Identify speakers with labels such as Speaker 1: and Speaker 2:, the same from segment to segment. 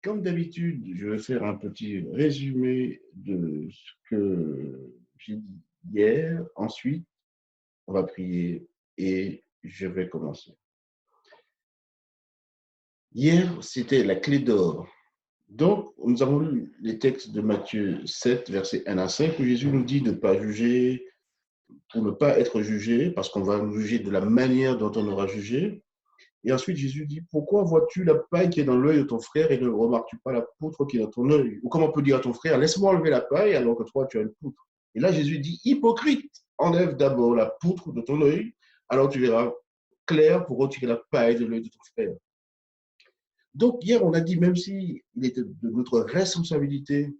Speaker 1: Comme d'habitude, je vais faire un petit résumé de ce que j'ai dit hier. Ensuite, on va prier et je vais commencer. Hier, c'était la clé d'or. Donc, nous avons lu les textes de Matthieu 7, versets 1 à 5, où Jésus nous dit de ne pas juger, pour ne pas être jugé, parce qu'on va nous juger de la manière dont on aura jugé. Et ensuite, Jésus dit, pourquoi vois-tu la paille qui est dans l'œil de ton frère et ne remarques-tu pas la poutre qui est dans ton œil? Ou comment on peut dire à ton frère, laisse-moi enlever la paille alors que toi, tu as une poutre. Et là, Jésus dit, hypocrite, enlève d'abord la poutre de ton œil, alors tu verras clair pour retirer la paille de l'œil de ton frère. Donc, hier, on a dit, même s'il était de notre responsabilité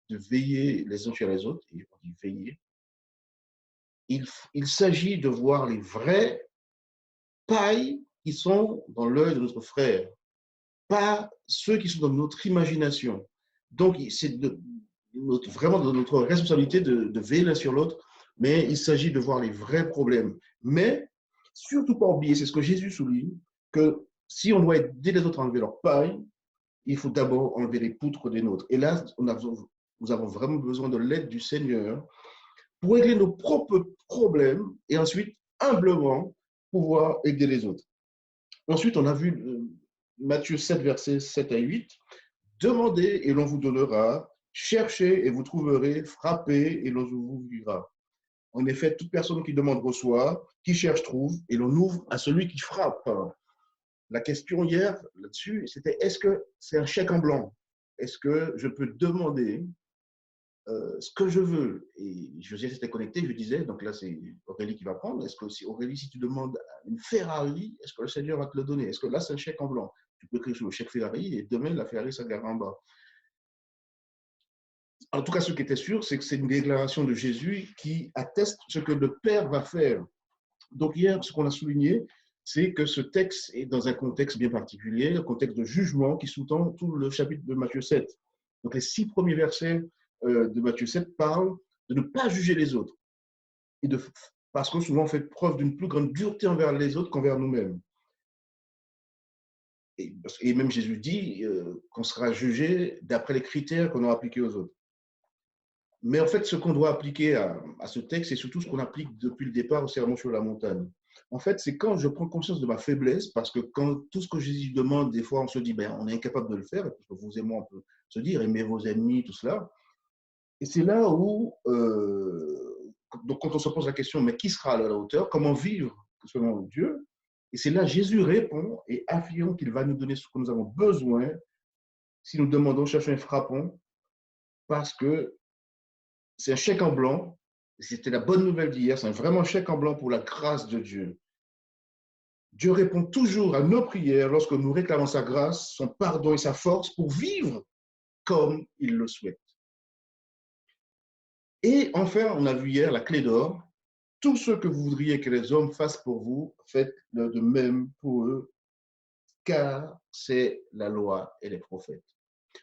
Speaker 1: de veiller les uns sur les autres, et on dit veiller, il s'agit de voir les vraies pailles qui sont dans l'œil de notre frère, pas ceux qui sont dans notre imagination. Donc, c'est vraiment de notre responsabilité de veiller l'un sur l'autre, mais il s'agit de voir les vrais problèmes. Mais surtout pas oublier, c'est ce que Jésus souligne, que si on doit aider les autres à enlever leur paille, il faut d'abord enlever les poutres des nôtres. Et là, nous avons vraiment besoin de l'aide du Seigneur pour régler nos propres problèmes et ensuite, humblement, pouvoir aider les autres. Ensuite, on a vu Matthieu 7, versets 7 à 8. Demandez et l'on vous donnera, cherchez et vous trouverez, frappez et l'on vous ouvrira. En effet, toute personne qui demande reçoit, qui cherche trouve, et l'on ouvre à celui qui frappe. La question hier là-dessus, c'était est-ce que c'est un chèque en blanc? Est-ce que je peux demander ce que je veux? Et José s'était connecté, je disais, donc là c'est Aurélie qui va prendre. Est-ce que si Aurélie, si tu demandes une Ferrari, est-ce que le Seigneur va te le donner? Est-ce que là c'est un chèque en blanc? Tu peux écrire sur le chèque Ferrari et demain la Ferrari s'agarre en bas. En tout cas, ce qui était sûr, c'est que c'est une déclaration de Jésus qui atteste ce que le Père va faire. Donc hier, ce qu'on a souligné, c'est que ce texte est dans un contexte bien particulier, un contexte de jugement qui sous-tend tout le chapitre de Matthieu 7. Donc les 6 premiers versets de Matthieu 7 parlent de ne pas juger les autres, et parce que souvent on fait preuve d'une plus grande dureté envers les autres qu'envers nous-mêmes. Et même Jésus dit qu'on sera jugé d'après les critères qu'on a appliqués aux autres. Mais en fait, ce qu'on doit appliquer à ce texte, c'est surtout ce qu'on applique depuis le départ au Sermon sur la montagne. En fait, c'est quand je prends conscience de ma faiblesse, parce que quand tout ce que Jésus demande, des fois, on se dit, ben, on est incapable de le faire, parce que vous et moi, on peut se dire, aimez vos ennemis, tout cela. Et c'est là où, donc quand on se pose la question, mais qui sera à la hauteur? Comment vivre selon Dieu? Et c'est là Jésus répond et affirme qu'il va nous donner ce que nous avons besoin si nous demandons, cherchons et frappons, parce que c'est un chèque en blanc. C'était la bonne nouvelle d'hier. C'est vraiment un chèque en blanc pour la grâce de Dieu. Dieu répond toujours à nos prières lorsque nous réclamons sa grâce, son pardon et sa force pour vivre comme il le souhaite. Et enfin, on a vu hier la clé d'or. Tout ce que vous voudriez que les hommes fassent pour vous, faites-le de même pour eux, car c'est la loi et les prophètes.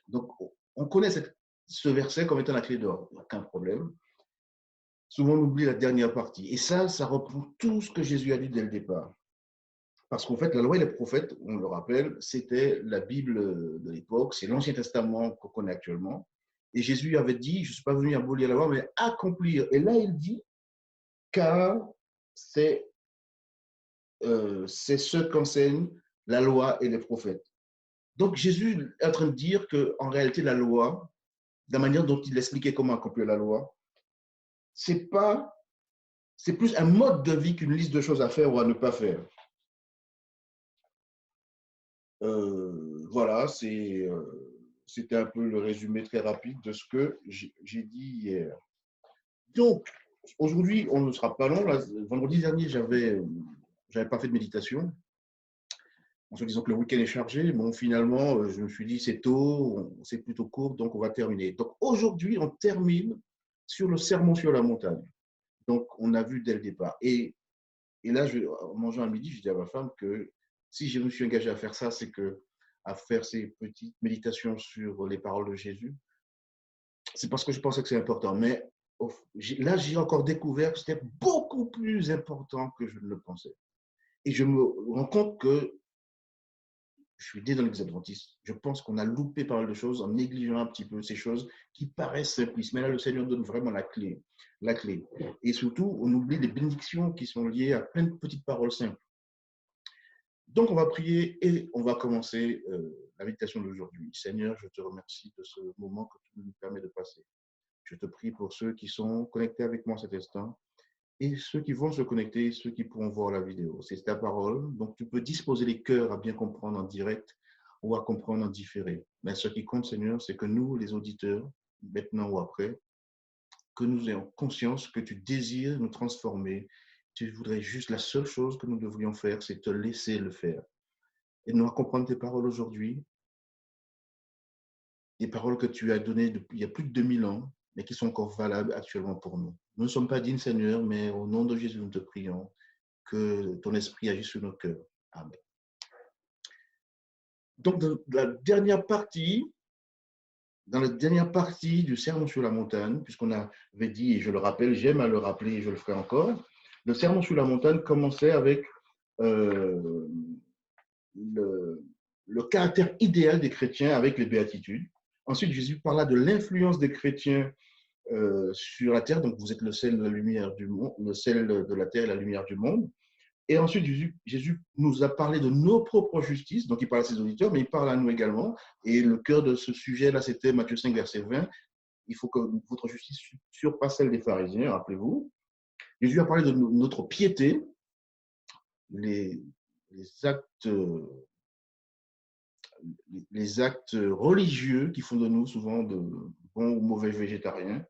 Speaker 1: Donc, on connaît ce verset comme étant la clé d'or. Aucun problème. Souvent, on oublie la dernière partie. Et ça reprend tout ce que Jésus a dit dès le départ. Parce qu'en fait, la loi et les prophètes, on le rappelle, c'était la Bible de l'époque, c'est l'Ancien Testament qu'on connaît actuellement. Et Jésus avait dit, je ne suis pas venu abolir la loi, mais accomplir. Et là, il dit, car c'est ce qu'enseignent la loi et les prophètes. Donc, Jésus est en train de dire qu'en réalité, la loi, de la manière dont il expliquait comment accomplir la loi, c'est plus un mode de vie qu'une liste de choses à faire ou à ne pas faire. Voilà, c'était un peu le résumé très rapide de ce que j'ai dit hier. Donc, aujourd'hui, on ne sera pas long. Là, vendredi dernier, j'avais pas fait de méditation, en se disant que le week-end est chargé. Bon, finalement, je me suis dit, c'est tôt, c'est plutôt court, donc on va terminer. Donc, aujourd'hui, on termine sur le sermon sur la montagne. Donc, on a vu dès le départ. Et là, en mangeant à midi, je dis à ma femme que si je me suis engagé à faire ça, c'est à faire ces petites méditations sur les paroles de Jésus, c'est parce que je pensais que c'est important. Mais là, j'ai encore découvert que c'était beaucoup plus important que je ne le pensais. Et je me rends compte que je suis né dans l'Église adventiste. Je pense qu'on a loupé pas mal de choses en négligeant un petit peu ces choses qui paraissent simplistes. Mais là, le Seigneur donne vraiment la clé. La clé. Et surtout, on oublie les bénédictions qui sont liées à plein de petites paroles simples. Donc, on va prier et on va commencer la méditation d'aujourd'hui. Seigneur, je te remercie de ce moment que tu nous permets de passer. Je te prie pour ceux qui sont connectés avec moi cet instant et ceux qui vont se connecter, ceux qui pourront voir la vidéo. C'est ta parole, donc tu peux disposer les cœurs à bien comprendre en direct ou à comprendre en différé. Mais ce qui compte, Seigneur, c'est que nous, les auditeurs, maintenant ou après, que nous ayons conscience que tu désires nous transformer. Tu voudrais juste la seule chose que nous devrions faire, c'est te laisser le faire. Aide-nous à comprendre tes paroles aujourd'hui, des paroles que tu as données depuis il y a plus de 2000 ans, mais qui sont encore valables actuellement pour nous. Nous ne sommes pas dignes, Seigneur, mais au nom de Jésus, nous te prions que ton esprit agisse sur nos cœurs. Amen. Donc, dans la dernière partie du Sermon sur la montagne, puisqu'on avait dit, et je le rappelle, j'aime à le rappeler et je le ferai encore, le Sermon sur la montagne commençait avec le caractère idéal des chrétiens avec les béatitudes. Ensuite, Jésus parla de l'influence des chrétiens sur la terre, donc vous êtes le sel de la lumière du monde, le sel de la terre et la lumière du monde. Et ensuite, Jésus nous a parlé de nos propres justices, donc il parle à ses auditeurs, mais il parle à nous également. Et le cœur de ce sujet-là, c'était Matthieu 5, verset 20. Il faut que votre justice surpasse celle des pharisiens, rappelez-vous. Jésus a parlé de notre piété, les actes, les actes religieux qui font de nous souvent de bons ou mauvais végétariens.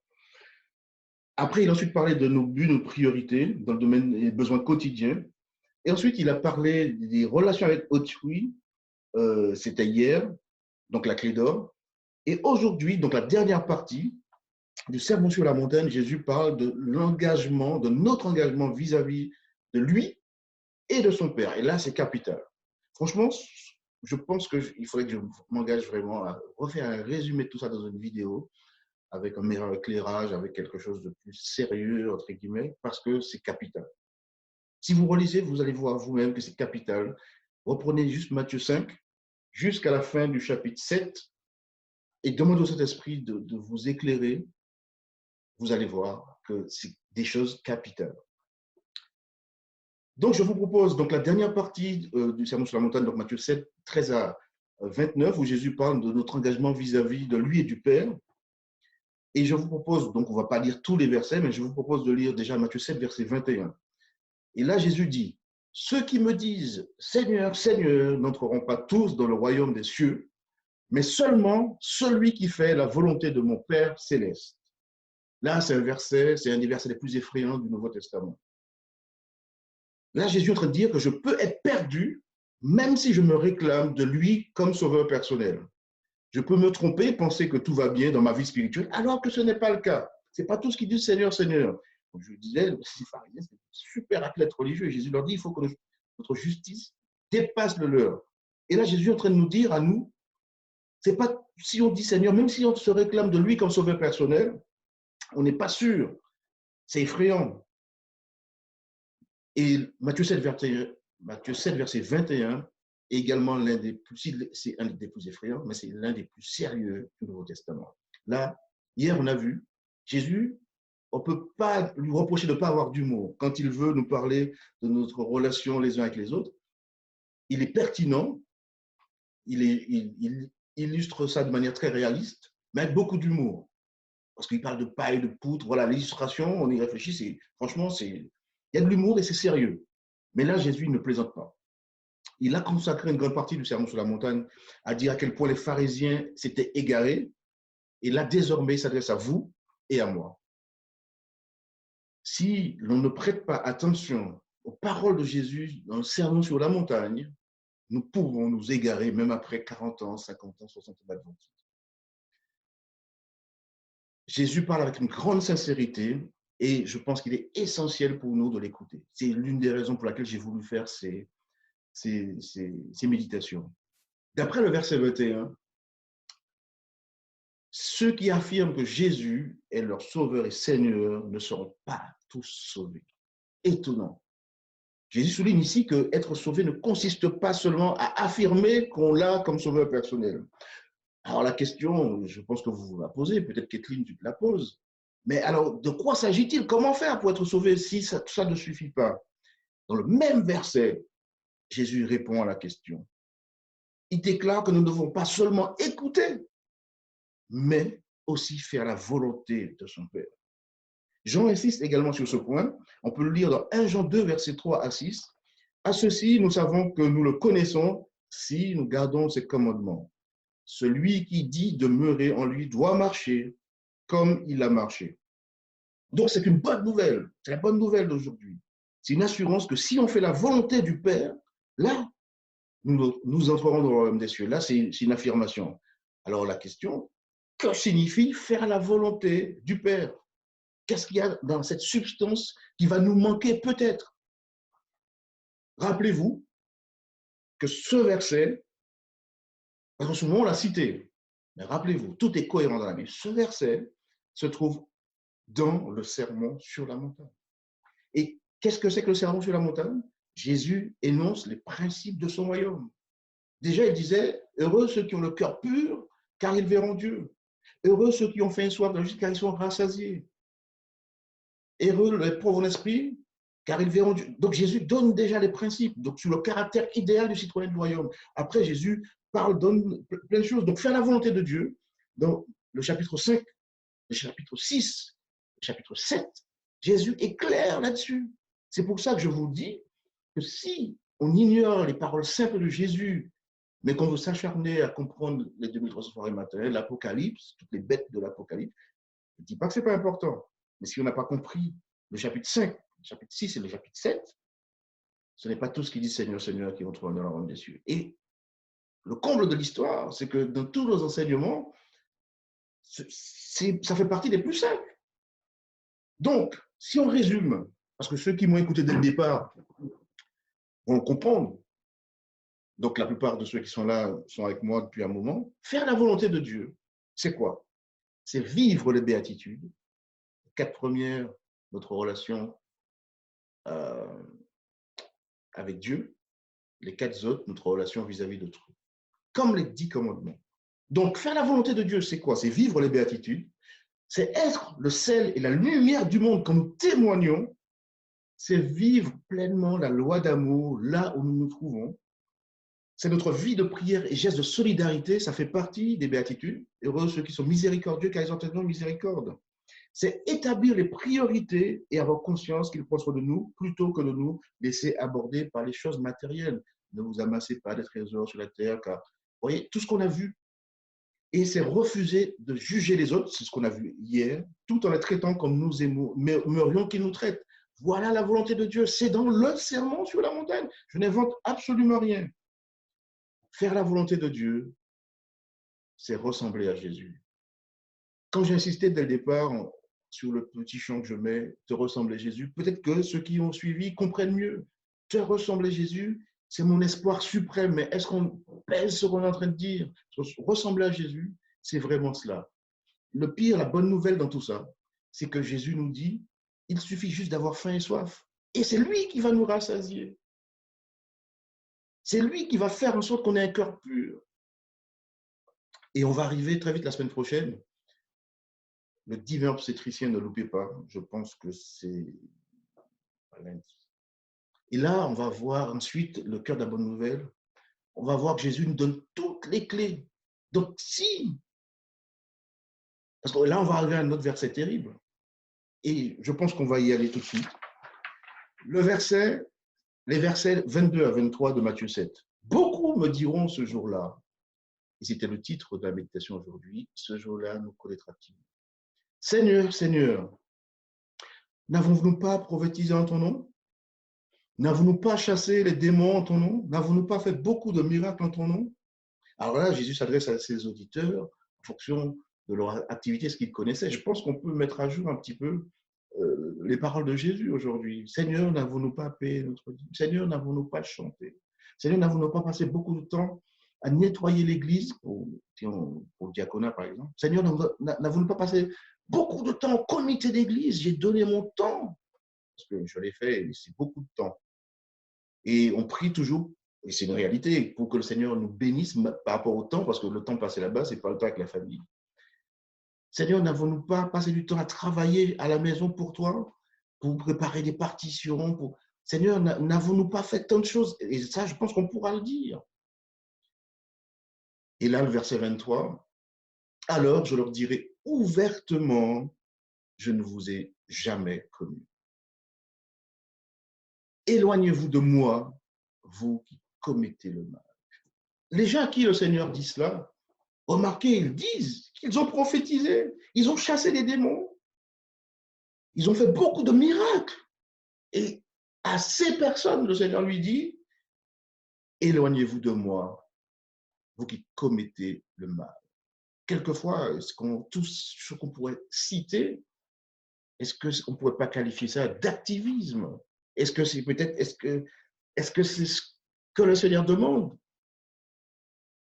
Speaker 1: Après, il a ensuite parlé de nos buts, nos priorités dans le domaine des besoins quotidiens. Et ensuite, il a parlé des relations avec autrui, c'était hier, donc la clé d'or. Et aujourd'hui, donc la dernière partie du Sermon sur la montagne, Jésus parle de l'engagement, de notre engagement vis-à-vis de lui et de son Père. Et là, c'est capital. Franchement, je pense qu'il faudrait que je m'engage vraiment à refaire un résumé de tout ça dans une vidéo avec un meilleur éclairage, avec quelque chose de plus sérieux, entre guillemets, parce que c'est capital. Si vous relisez, vous allez voir vous-même que c'est capital. Reprenez juste Matthieu 5 jusqu'à la fin du chapitre 7 et demandez au Saint-Esprit de vous éclairer. Vous allez voir que c'est des choses capitales. Donc, je vous propose donc la dernière partie du Sermon sur la montagne, donc Matthieu 7, 13 à 29, où Jésus parle de notre engagement vis-à-vis de lui et du Père. Et je vous propose, donc on ne va pas lire tous les versets, mais je vous propose de lire déjà Matthieu 7, verset 21. Et là, Jésus dit, « Ceux qui me disent, Seigneur, Seigneur, n'entreront pas tous dans le royaume des cieux, mais seulement celui qui fait la volonté de mon Père céleste. » Là, c'est un des versets les plus effrayants du Nouveau Testament. Là, Jésus est en train de dire que je peux être perdu, même si je me réclame de lui comme sauveur personnel. Je peux me tromper, penser que tout va bien dans ma vie spirituelle, alors que ce n'est pas le cas. Ce n'est pas tout ce qui dit Seigneur, Seigneur. Comme je disais, les pharisiens, c'est super athlètes religieux. Jésus leur dit, il faut que notre justice dépasse le leur. Et là, Jésus est en train de nous dire à nous, c'est pas si on dit Seigneur, même si on se réclame de lui comme sauveur personnel, on n'est pas sûr. C'est effrayant. Et Matthieu 7, verset 21, est également c'est un des plus effrayants, mais c'est l'un des plus sérieux du Nouveau Testament. Là, hier, on a vu, Jésus, on ne peut pas lui reprocher de ne pas avoir d'humour. Quand il veut nous parler de notre relation les uns avec les autres, il est pertinent, il illustre ça de manière très réaliste, mais avec beaucoup d'humour. Parce qu'il parle de paille, de poutre, voilà, l'illustration, on y réfléchit, franchement, il y a de l'humour et c'est sérieux. Mais là, Jésus ne plaisante pas. Il a consacré une grande partie du Sermon sur la montagne à dire à quel point les pharisiens s'étaient égarés. Et là, désormais, il s'adresse à vous et à moi. Si l'on ne prête pas attention aux paroles de Jésus dans le Sermon sur la montagne, nous pouvons nous égarer même après 40 ans, 50 ans, 60 ans d'adventisme. Jésus parle avec une grande sincérité et je pense qu'il est essentiel pour nous de l'écouter. C'est l'une des raisons pour laquelle j'ai voulu faire ces méditations. D'après le verset 21, ceux qui affirment que Jésus est leur sauveur et Seigneur ne seront pas tous sauvés. Étonnant. Jésus souligne ici que être sauvé ne consiste pas seulement à affirmer qu'on l'a comme sauveur personnel. Alors la question, je pense que vous la posez, peut-être qu'Étline, tu te la poses. Mais alors, de quoi s'agit-il? Comment faire pour être sauvé si tout ça ne suffit pas? Dans le même verset, Jésus répond à la question. Il déclare que nous ne devons pas seulement écouter, mais aussi faire la volonté de son Père. Jean insiste également sur ce point. On peut le lire dans 1 Jean 2, versets 3 à 6. À ceci, nous savons que nous le connaissons si nous gardons ses commandements. Celui qui dit demeurer en lui doit marcher comme il a marché. Donc, c'est une bonne nouvelle. C'est la bonne nouvelle d'aujourd'hui. C'est une assurance que si on fait la volonté du Père, là, nous entrerons dans le royaume des cieux. Là, c'est une affirmation. Alors, la question, que signifie faire la volonté du Père? Qu'est-ce qu'il y a dans cette substance qui va nous manquer peut-être? Rappelez-vous que ce verset, parce que souvent on l'a cité, mais rappelez-vous, tout est cohérent dans la Bible. Ce verset se trouve dans le sermon sur la montagne. Et qu'est-ce que c'est que le sermon sur la montagne? Jésus énonce les principes de son royaume. Déjà, il disait, heureux ceux qui ont le cœur pur, car ils verront Dieu. Heureux ceux qui ont faim et soif de justice, car ils sont rassasiés. Heureux les pauvres en esprit, car ils verront Dieu. Donc Jésus donne déjà les principes, donc sur le caractère idéal du citoyen du royaume. Après, Jésus donne plein de choses. Donc faire la volonté de Dieu, dans le chapitre 5, le chapitre 6, le chapitre 7, Jésus est clair là-dessus. C'est pour ça que je vous dis que si on ignore les paroles simples de Jésus, mais qu'on veut s'acharner à comprendre les 2300 forêts matérielles, l'Apocalypse, toutes les bêtes de l'Apocalypse, je ne dis pas que ce n'est pas important. Mais si on n'a pas compris le chapitre 5, le chapitre 6 et le chapitre 7, ce n'est pas tout ce qui dit Seigneur, Seigneur qui entreront dans le royaume des cieux. Et le comble de l'histoire, c'est que dans tous nos enseignements, ça fait partie des plus simples. Donc, si on résume, parce que ceux qui m'ont écouté dès le départ vont le comprendre, donc la plupart de ceux qui sont là sont avec moi depuis un moment, faire la volonté de Dieu, c'est quoi? C'est vivre les béatitudes. Les 4 premières, notre relation avec Dieu, les 4 autres, notre relation vis-à-vis d'autrui. Comme les 10 commandements. Donc, faire la volonté de Dieu, c'est quoi? C'est vivre les béatitudes, c'est être le sel et la lumière du monde quand nous témoignons, c'est vivre pleinement la loi d'amour là où nous nous trouvons. C'est notre vie de prière et geste de solidarité, ça fait partie des béatitudes. Heureux ceux qui sont miséricordieux, car ils obtiendront miséricorde. C'est établir les priorités et avoir conscience qu'il prend soin de nous plutôt que de nous laisser aborder par les choses matérielles. Ne vous amassez pas des trésors sur la terre, car vous voyez, tout ce qu'on a vu, et c'est refuser de juger les autres, c'est ce qu'on a vu hier, tout en les traitant comme nous aimerions qu'ils nous traitent. Voilà la volonté de Dieu, c'est dans le sermon sur la montagne. Je n'invente absolument rien. Faire la volonté de Dieu, c'est ressembler à Jésus. Quand j'ai insisté dès le départ sur le petit champ que je mets, te ressembler à Jésus, peut-être que ceux qui ont suivi comprennent mieux. Te ressembler à Jésus, c'est mon espoir suprême, mais est-ce qu'on pèse ce qu'on est en train de dire? Ressembler à Jésus, c'est vraiment cela. Le pire, la bonne nouvelle dans tout ça, c'est que Jésus nous dit, il suffit juste d'avoir faim et soif. Et c'est lui qui va nous rassasier. C'est lui qui va faire en sorte qu'on ait un cœur pur. Et on va arriver très vite la semaine prochaine. Le divin obstétricien, ne loupez pas. Je pense que c'est lundi. Et là, on va voir ensuite le cœur de la bonne nouvelle. On va voir que Jésus nous donne toutes les clés. Donc, si, parce que là, on va arriver à un autre verset terrible. Et je pense qu'on va y aller tout de suite. Les versets 22 à 23 de Matthieu 7. Beaucoup me diront ce jour-là, et c'était le titre de la méditation aujourd'hui, ce jour-là nous connaîtra-t-il? Seigneur, Seigneur, n'avons-nous pas prophétisé en ton nom? N'avons-nous pas chassé les démons en ton nom? N'avons-nous pas fait beaucoup de miracles en ton nom? Alors là, Jésus s'adresse à ses auditeurs en fonction de leur activité, ce qu'ils connaissaient. Je pense qu'on peut mettre à jour un petit peu les paroles de Jésus aujourd'hui. Seigneur, n'avons-nous pas payé notre dîme? Seigneur, n'avons-nous pas chanté? Seigneur, n'avons-nous pas passé beaucoup de temps à nettoyer l'église pour le diaconat, par exemple? Seigneur, n'avons-nous pas passé beaucoup de temps au comité d'église? J'ai donné mon temps, parce que je l'ai fait, c'est beaucoup de temps. Et on prie toujours, et c'est une réalité, pour que le Seigneur nous bénisse par rapport au temps, parce que le temps passé là-bas, ce n'est pas le temps avec la famille. Seigneur, n'avons-nous pas passé du temps à travailler à la maison pour toi, pour préparer des partitions pour... Seigneur, n'avons-nous pas fait tant de choses? Et ça, je pense qu'on pourra le dire. Et là, le verset 23, alors je leur dirai ouvertement, je ne vous ai jamais connu. Éloignez-vous de moi, vous qui commettez le mal. Les gens à qui le Seigneur dit cela, remarquez, ils disent qu'ils ont prophétisé, ils ont chassé les démons, ils ont fait beaucoup de miracles. Et à ces personnes, le Seigneur lui dit, éloignez-vous de moi, vous qui commettez le mal. Quelquefois, tout ce qu'on pourrait citer, est-ce qu'on ne pourrait pas qualifier ça d'activisme? Est-ce que c'est peut-être, est-ce que c'est ce que le Seigneur demande?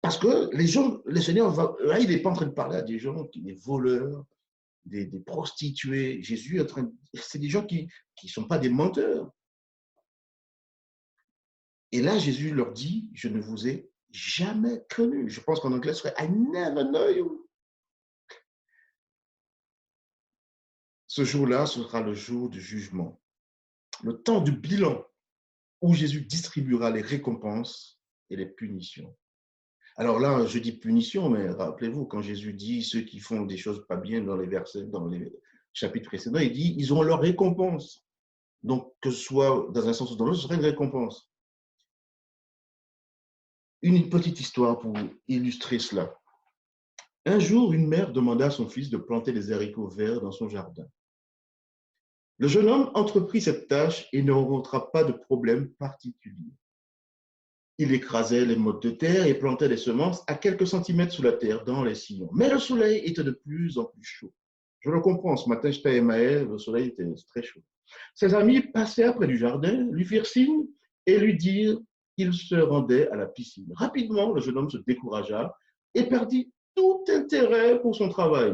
Speaker 1: Parce que les gens, le Seigneur, là, il n'est pas en train de parler à des gens, des voleurs, des prostituées. Jésus est en train, c'est des gens qui ne sont pas des menteurs. Et là, Jésus leur dit, je ne vous ai jamais connu. Je pense qu'en anglais, ce serait I never know you. Ce jour-là, ce sera le jour du jugement, le temps du bilan, où Jésus distribuera les récompenses et les punitions. Alors là, je dis punition, mais rappelez-vous, quand Jésus dit ceux qui font des choses pas bien dans les versets, dans les chapitres précédents, il dit ils ont leur récompense. Donc, que ce soit dans un sens ou dans l'autre, ce serait une récompense. Une petite histoire pour illustrer cela. Un jour, une mère demanda à son fils de planter des haricots verts dans son jardin. Le jeune homme entreprit cette tâche et ne rencontra pas de problème particulier. Il écrasait les mottes de terre et plantait des semences à quelques centimètres sous la terre dans les sillons. Mais le soleil était de plus en plus chaud. Je le comprends, ce matin j'étais à Emmaël, le soleil était très chaud. Ses amis passèrent près du jardin, lui firent signe et lui dirent qu'il se rendait à la piscine. Rapidement, le jeune homme se découragea et perdit tout intérêt pour son travail.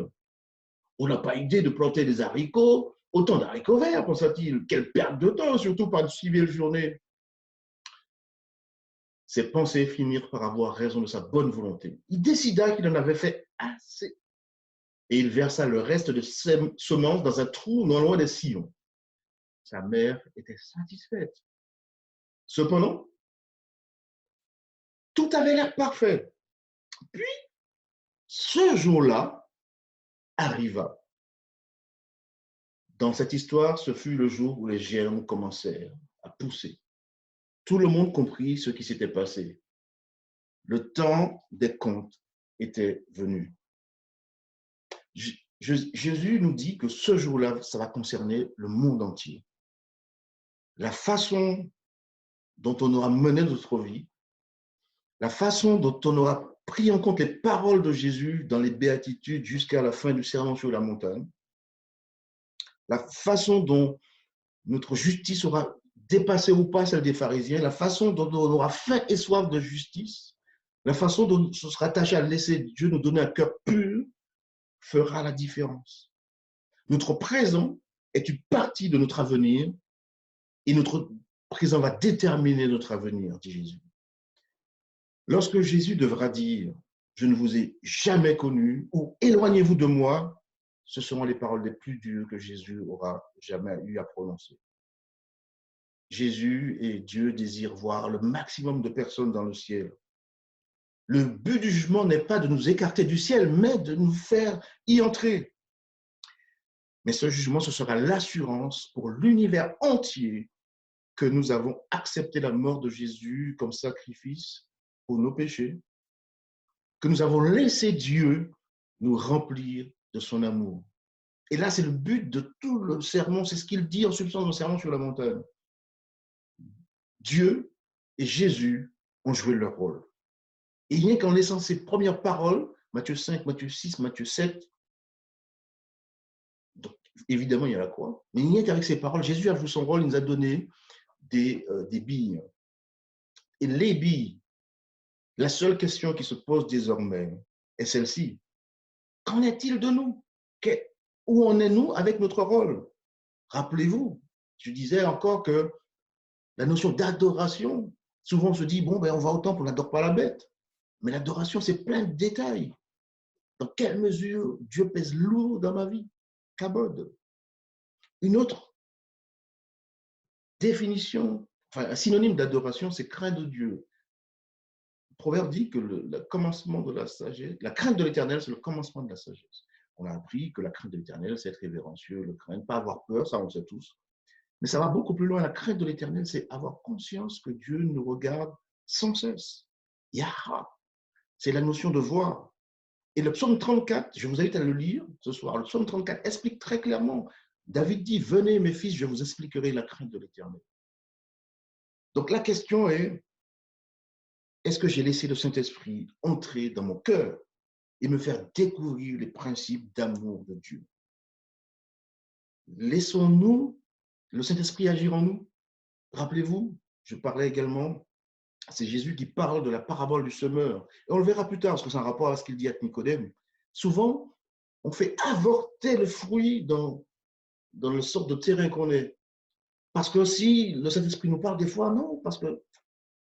Speaker 1: On n'a pas idée de planter des haricots, autant d'haricots verts, pensa-t-il. Quelle perte de temps, surtout par une si belle journée. Ses pensées finirent par avoir raison de sa bonne volonté. Il décida qu'il en avait fait assez et il versa le reste de ses semences dans un trou non loin des sillons. Sa mère était satisfaite. Cependant, tout avait l'air parfait. Puis, ce jour-là arriva. Dans cette histoire, ce fut le jour où les germes commencèrent à pousser. Tout le monde comprit ce qui s'était passé. Le temps des comptes était venu. Jésus nous dit que ce jour-là, ça va concerner le monde entier. La façon dont on aura mené notre vie, la façon dont on aura pris en compte les paroles de Jésus dans les béatitudes jusqu'à la fin du sermon sur la montagne, la façon dont notre justice aura dépassé ou pas celle des pharisiens, la façon dont on aura faim et soif de justice, la façon dont on sera attaché à laisser Dieu nous donner un cœur pur fera la différence. Notre présent est une partie de notre avenir et notre présent va déterminer notre avenir, dit Jésus. Lorsque Jésus devra dire « Je ne vous ai jamais connu » ou « Éloignez-vous de moi », ce seront les paroles les plus dures que Jésus aura jamais eu à prononcer. Jésus et Dieu désirent voir le maximum de personnes dans le ciel. Le but du jugement n'est pas de nous écarter du ciel, mais de nous faire y entrer. Mais ce jugement, ce sera l'assurance pour l'univers entier que nous avons accepté la mort de Jésus comme sacrifice pour nos péchés, que nous avons laissé Dieu nous remplir de son amour. Et là, c'est le but de tout le sermon, c'est ce qu'il dit en substance dans le sermon sur la montagne. Dieu et Jésus ont joué leur rôle. Et rien qu'en laissant ces premières paroles, Matthieu 5, Matthieu 6, Matthieu 7, donc, évidemment, il y a la croix, mais rien qu'avec ces paroles, Jésus a joué son rôle, il nous a donné des billes. Et les billes, la seule question qui se pose désormais est celle-ci. Qu'en est-il de nous? Où en est-nous avec notre rôle? Rappelez-vous, je disais encore que La notion d'adoration, souvent on se dit, bon, ben, on va au temple, on n'adore pas la bête. Mais l'adoration, c'est plein de détails. Dans quelle mesure Dieu pèse lourd dans ma vie? Kabod. Une autre définition, enfin un synonyme d'adoration, c'est craindre Dieu. Le proverbe dit que le commencement de la sagesse, la crainte de l'éternel, c'est le commencement de la sagesse. On a appris que la crainte de l'éternel, c'est être révérencieux, le craindre, pas avoir peur, ça on le sait tous. Mais ça va beaucoup plus loin. La crainte de l'éternel, c'est avoir conscience que Dieu nous regarde sans cesse. Yahra, c'est la notion de voir. Et le psaume 34, je vous invite à le lire ce soir, le psaume 34 explique très clairement. David dit, venez mes fils, je vous expliquerai la crainte de l'éternel. Donc la question est-ce que j'ai laissé le Saint-Esprit entrer dans mon cœur et me faire découvrir les principes d'amour de Dieu? Laissons-nous le Saint-Esprit agir en nous? Rappelez-vous, je parlais également, c'est Jésus qui parle de la parabole du semeur. Et on le verra plus tard, parce que c'est un rapport à ce qu'il dit à Nicodème. Souvent, on fait avorter le fruit dans le sort de terrain qu'on est. Parce que si le Saint-Esprit nous parle des fois, non, parce que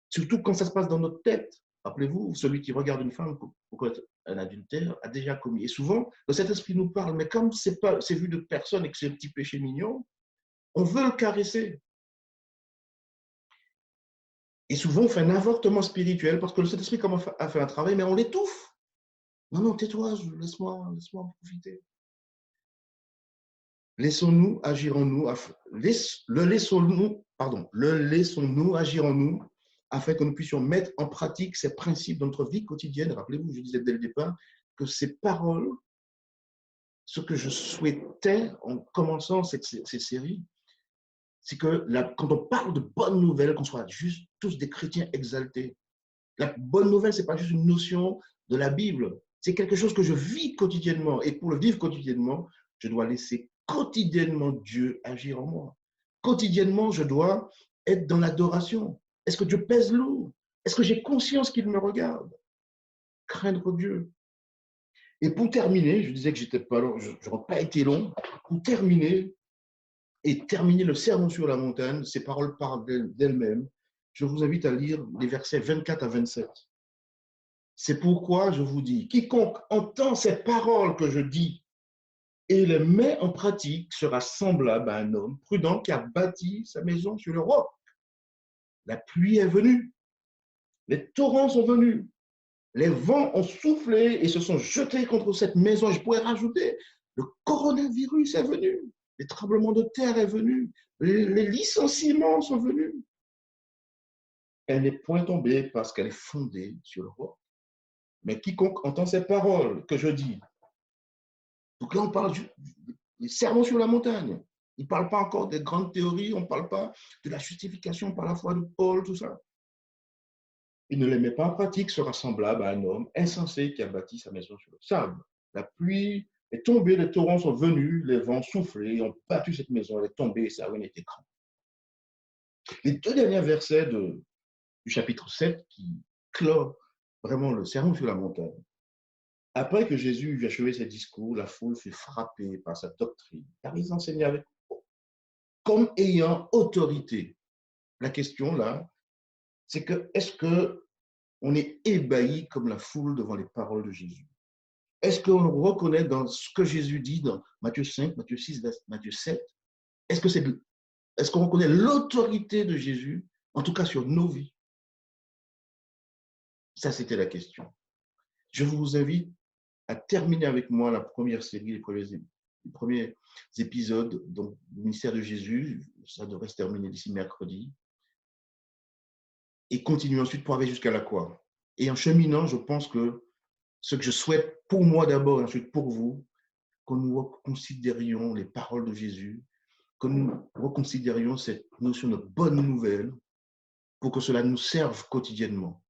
Speaker 1: surtout quand ça se passe dans notre tête, rappelez-vous, celui qui regarde une femme pour commettre un adultère a déjà commis. Et souvent, le Saint-Esprit nous parle, mais comme c'est vu de personne et que c'est un petit péché mignon, on veut le caresser. Et souvent, on fait un avortement spirituel parce que le Saint-Esprit commence à faire un travail, mais on l'étouffe. Non, non, tais-toi, laisse-moi en profiter. Laissons-nous agir en nous, le laissons-nous agir en nous afin que nous puissions mettre en pratique ces principes dans notre vie quotidienne. Rappelez-vous, je disais dès le départ que ces paroles, ce que je souhaitais en commençant ces séries, c'est que quand on parle de bonnes nouvelles, qu'on soit juste tous des chrétiens exaltés. La bonne nouvelle, ce n'est pas juste une notion de la Bible, c'est quelque chose que je vis quotidiennement. Et pour le vivre quotidiennement, je dois laisser quotidiennement Dieu agir en moi. Quotidiennement, je dois être dans l'adoration. Est-ce que Dieu pèse lourd? Est-ce que j'ai conscience qu'il me regarde? Craindre Dieu. Et pour terminer, je disais que j'étais pas long, je n'aurais pas été long. Pour terminer, et terminer le sermon sur la montagne, ces paroles parlent d'elles-mêmes. Je vous invite à lire les versets 24 à 27. C'est pourquoi je vous dis, quiconque entend ces paroles que je dis et les met en pratique sera semblable à un homme prudent qui a bâti sa maison sur le roc. La pluie est venue, les torrents sont venus, les vents ont soufflé et se sont jetés contre cette maison. Je pourrais rajouter, le coronavirus est venu, les tremblements de terre est venu, les licenciements sont venus. Elle n'est point tombée parce qu'elle est fondée sur le roc. Mais quiconque entend ces paroles que je dis, donc là on parle des sermons sur la montagne. Il ne parle pas encore des grandes théories, on ne parle pas de la justification par la foi de Paul, tout ça. Il ne les met pas en pratique, sera semblable à un homme insensé qui a bâti sa maison sur le sable. La pluie est tombée, les torrents sont venus, les vents soufflés, ont battu cette maison, elle est tombée et sa ruine est écrasée. Les deux derniers versets du chapitre 7 qui clôt vraiment le sermon sur la montagne. Après que Jésus eut achevé ses discours, la foule fut frappée par sa doctrine, car il enseignait comme ayant autorité. La question là, c'est que est-ce qu'on est ébahi comme la foule devant les paroles de Jésus? Est-ce qu'on reconnaît dans ce que Jésus dit dans Matthieu 5, Matthieu 6, Matthieu 7, est-ce qu'on reconnaît l'autorité de Jésus, en tout cas sur nos vies? Ça, c'était la question. Je vous invite à terminer avec moi la première série, les premiers épisodes donc, du ministère de Jésus. Ça devrait se terminer d'ici mercredi. Et continuer ensuite pour arriver jusqu'à la croix. Et en cheminant, je pense que ce que je souhaite pour moi d'abord et ensuite pour vous, que nous reconsidérions les paroles de Jésus, que nous reconsidérions cette notion de bonne nouvelle pour que cela nous serve quotidiennement.